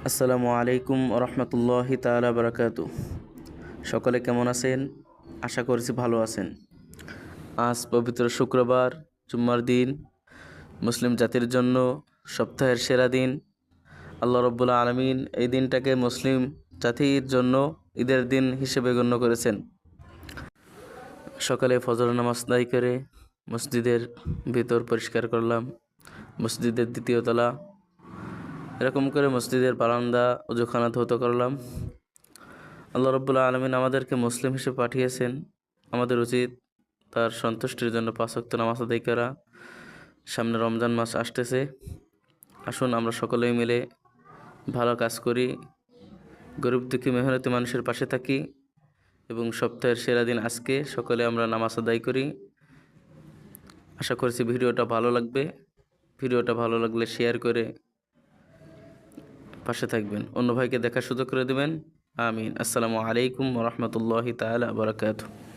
আসসালামু আলাইকুম রহমতুল্লাহি তাআলা বারাকাতু। সকলে কেমন আছেন? আশা করছি ভালো আছেন। আজ পবিত্র শুক্রবার, জুম্মার দিন, মুসলিম জাতির জন্য সপ্তাহের সেরা দিন। আল্লাহ রব্বুল আলামিন এই দিনটাকে মুসলিম জাতির জন্য ঈদের দিন হিসেবে গণ্য করেছেন। সকালে ফজর নামাজ আদায় করে মসজিদের ভিতর পরিষ্কার করলাম, মসজিদের দ্বিতীয় তলা, এরকম করে মসজিদের বারান্দা ওযুখানা ধৌত করলাম। আল্লাহ রব্বুল আলামিন আমাদেরকে মুসলিম হিসেবে পাঠিয়েছেন। আমাদের উচিত তার সন্তুষ্টির জন্য 5 ওয়াক্ত নামাজ আদায় করা। সামনে রমজান মাস আসতেছে, আসুন আমরা সকলেই মিলে ভালো কাজ করি, গরিব দুঃখী মেহনতি মানুষের পাশে থাকি এবং সপ্তাহের সেরা দিন আজকে সকলে আমরা নামাজ আদায় করি। আশা করছি ভিডিওটা ভালো লাগবে। ভিডিওটা ভালো লাগলে শেয়ার করে পাশে থাকবেন, অন্য ভাইকে দেখার সুযোগ করে দেবেন। আমিন। আসসালামু আলাইকুম ওয়া রাহমাতুল্লাহি তাআলা ওয়া বারাকাতুহু।